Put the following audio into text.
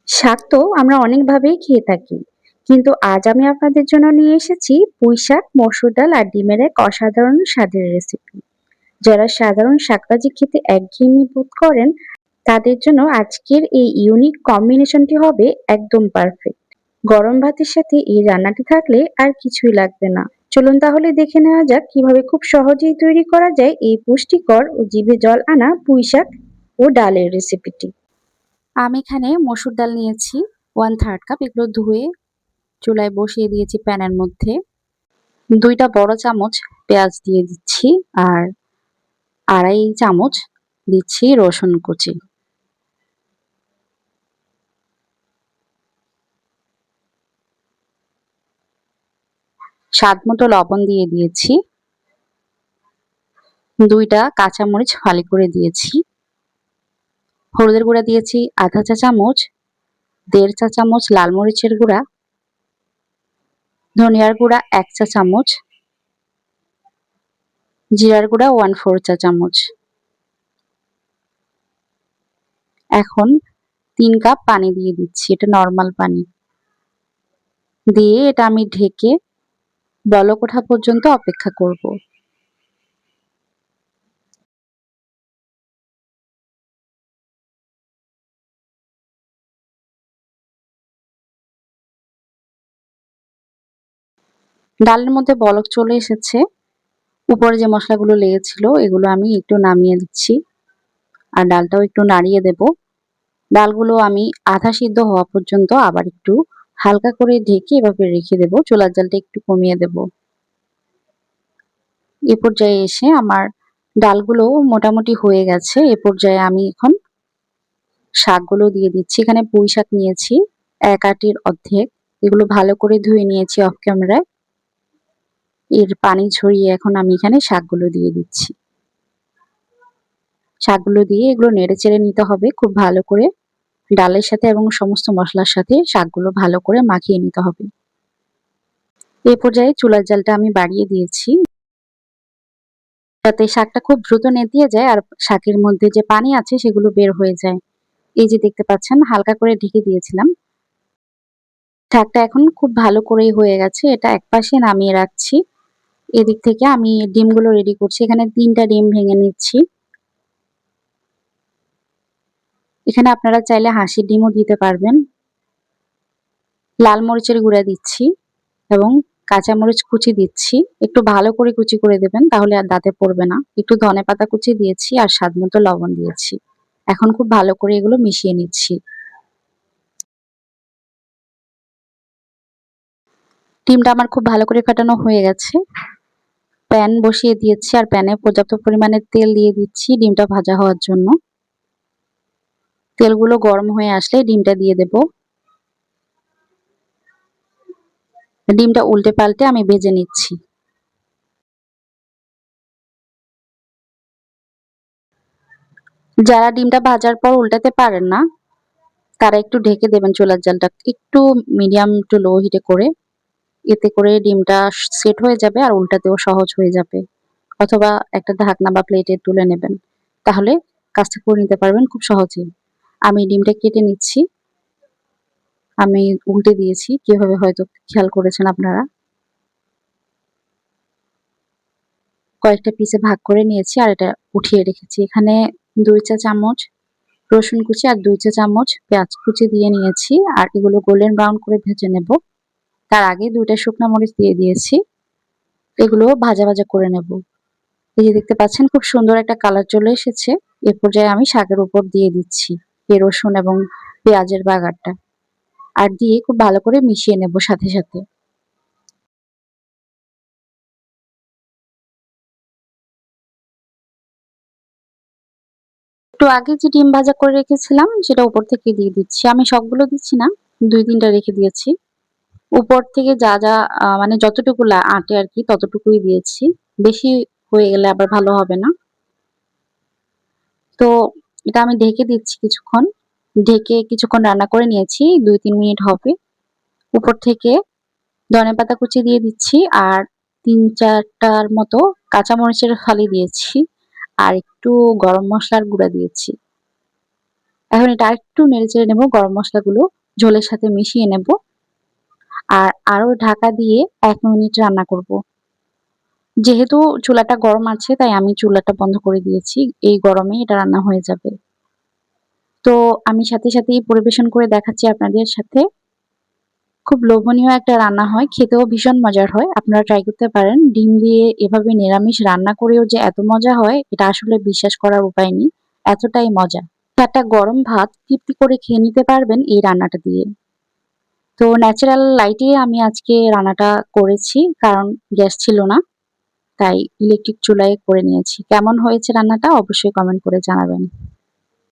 শাক তো আমরা অনেকভাবেই খেয়ে থাকি, কিন্তু আজ আমি আপনাদের জন্য নিয়ে এসেছি পুঁইশাক, মসুর ডাল আর ডিমের এক অসাধারণ স্বাদের রেসিপি। যারা সাধারণ শাকভাজি খেতে একঘেয়েমি বোধ করেন, তাদের জন্য আজকের এই ইউনিক কম্বিনেশনটি হবে একদম পারফেক্ট। গরম ভাতের সাথে এই রান্নাটি থাকলে আর কিছুই লাগবে না। চলুন তাহলে দেখে নেওয়া যাক কিভাবে খুব সহজেই তৈরি করা যায় এই পুষ্টিকর ও জিভে জল আনা পুঁইশাক ও ডালের রেসিপিটি। আমি এখানে মসুর ডাল নিয়েছি 1/3 কাপ। এগুলো ধুয়ে চুলায় বসিয়ে দিয়েছি প্যানের মধ্যে। 2টা বড় চামচ পেঁয়াজ দিয়ে দিচ্ছি আর 2.5 চামচ দিচ্ছি রসুন কুচি। স্বাদ মতো লবণ দিয়ে দিয়েছি। 2টা কাঁচামরিচ ফালি করে দিয়েছি। হলুদের গুঁড়া দিয়েছি 1/2 চা চামচ, 1.5 চা চামচ লাল মরিচের গুঁড়া, ধনিয়ার গুঁড়া 1 চা চামচ, জিরার গুঁড়া 1/4 চা চামচ। এখন 3 কাপ পানি দিয়ে দিচ্ছি, এটা নরমাল পানি। দিয়ে এটা আমি ঢেকে বলক ওঠা পর্যন্ত অপেক্ষা করব। ডালের মধ্যে বলক চলে এসেছে। উপরে যে মশলাগুলো লেগেছিল এগুলো আমি একটু নামিয়ে দিচ্ছি আর ডালটাও একটু নাড়িয়ে দেব। ডালগুলো আমি আধা সিদ্ধ হওয়া পর্যন্ত আবার একটু হালকা করে ঢেকে এভাবে রেখে দেব। চুলার জালটা একটু কমিয়ে দেব। এ পর্যায়ে এসে আমার ডালগুলো মোটামুটি হয়ে গেছে। এ পর্যায়ে আমি এখন শাকগুলো দিয়ে দিচ্ছি। এখানে পুঁই শাক নিয়েছি 1 আটির অর্ধেক। এগুলো ভালো করে ধুয়ে নিয়েছি অফ ক্যামেরায়। এর পানি ঝরিয়ে এখন আমি এখানে শাকগুলো দিয়ে দিচ্ছি। শাকগুলো দিয়ে এগুলো নেড়েচেড়ে নিতে হবে খুব ভালো করে। ডালের সাথে এবং সমস্ত মসলার সাথে শাকগুলো ভালো করে মাখিয়ে নিতে হবে। এই পর্যায়ে চুলার জালটা আমি বাড়িয়ে দিয়েছি, যাতে শাকটা খুব দ্রুত নেতিয়ে যায় আর শাকের মধ্যে যে পানি আছে সেগুলো বের হয়ে যায়। এই যে দেখতে পাচ্ছেন হালকা করে ঢেকে দিয়েছিলাম। শাকটা এখন খুব ভালো করেই হয়ে গেছে। এটা একপাশে নামিয়ে রাখছি। এদিক থেকে আমি ডিমগুলো রেডি করছি। এখানে 3টা ডিম ভেঙে নিচ্ছি। এখানে আপনারা চাইলে হাঁসের ডিমও দিতে পারবেন। লাল মরিচের গুঁড়া দিচ্ছি এবং কাঁচামরিচ কুচি দিচ্ছি। একটু ভালো করে কুচি করে দেবেন, তাহলে আর দাঁতে পড়বে না। একটু ধনেপাতা কুচি দিয়েছি আর স্বাদমতো লবণ দিয়েছি। এখন খুব ভালো করে এগুলো মিশিয়ে নিচ্ছি। ডিমটা আমার খুব ভালো করে ফেটানো হয়ে গেছে। প্যান বসিয়ে দিয়েছি আর প্যানে পর্যাপ্ত পরিমাণে তেল দিয়ে দিচ্ছি ডিমটা ভাজা হওয়ার জন্য। তেলগুলো গরম হয়ে আসলে ডিমটা দিয়ে দেব। ডিমটা উল্টে পাল্টে আমি ভেজে নিচ্ছি। যারা ডিমটা ভাজার পর উল্টাতে পারেন না, তারা একটু ঢেকে দেবেন চুলার জালটা একটু মিডিয়াম টু লো হিটে করে। এতে করে ডিমটা সেট হয়ে যাবে আর উল্টাতেও সহজ হয়ে যাবে। অথবা একটা ঢাকনা বা প্লেটে তুলে নেবেন। তাহলে কাজটা করে নিতে পারবেন খুব সহজেই। আমি ডিমটা কেটে নিচ্ছি। আমি উল্টে দিয়েছি। কিভাবে হয়তো খেয়াল করেছেন আপনারা। কয়েকটা পিসে ভাগ করে নিয়েছি আর এটা উঠিয়ে রেখেছি। এখানে 2 চা চামচ রসুন কুচি আর 2 চা চামচ পেঁয়াজ কুচি দিয়ে নিয়েছি আর এগুলো গোল্ডেন ব্রাউন করে ভেজে নেব। তার আগে 2টা শুকনা মরিচ দিয়ে দিয়েছি। এগুলো ভাজা ভাজা করে নেব। এই যে দেখতে পাচ্ছেন খুব সুন্দর একটা কালার চলে এসেছে। এ পর্যায়ে আমি শাকের উপর দিয়ে দিচ্ছি এই রসুন এবং পেঁয়াজের বাগারটা আর দিয়ে খুব ভালো করে মিশিয়ে নেব সাথে সাথে। একটু আগে যে ডিম ভাজা করে রেখেছিলাম সেটা উপর থেকে দিয়ে দিচ্ছি। আমি সবগুলো দিচ্ছি না, 2-3টা রেখে দিয়েছি। উপর থেকে যা যা মানে যতটুকু আঁটে আর কি ততটুকুই দিয়েছি। বেশি হয়ে গেলে আবার ভালো হবে না। তো এটা আমি ঢেকে দিচ্ছি কিছুক্ষণ। ঢেকে কিছুক্ষণ রান্না করে নিয়েছি। 2-3 মিনিট হবে। উপর থেকে ধনেপাতা কুচি দিয়ে দিচ্ছি আর 3-4 টার মতো কাঁচামরিচের ফালি দিয়েছি আর একটু গরম মসলার গুঁড়া দিয়েছি। এখন এটা আরেকটু নেড়েচেড়ে নেব, গরম মসলাগুলো ঝোলের সাথে মিশিয়ে নেব। আর আরো ঢাকা দিয়ে ১ মিনিট রান্না করব। যেহেতু চুলাটা গরম আছে তাই আমি চুলাটা বন্ধ করে দিয়েছি। এই গরমেই এটা রান্না হয়ে যাবে। তো আমি সাথেই পরিবেশন করে দেখাচ্ছি আপনাদের সাথে। খুব লোভনীয় একটা রান্না হয়, খেতেও ভীষণ মজার হয়। আপনারা ট্রাই করতে পারেন। ডিম দিয়ে এভাবে নিরামিষ রান্না করেও যে এত মজা হয় এটা আসলে বিশ্বাস করার উপায় নেই। এতটাই মজা। একটা গরম ভাত তৃপ্তি করে খেয়ে নিতে পারবেন এই রান্নাটা দিয়ে। তো ন্যাচারাল লাইটে আমি আজকে রান্নাটা করেছি কারণ গ্যাস ছিল না। তাই ইলেকট্রিক চুলায় করে নিয়েছি। কেমন হয়েছে রান্নাটা অবশ্যই কমেন্ট করে জানাবেন।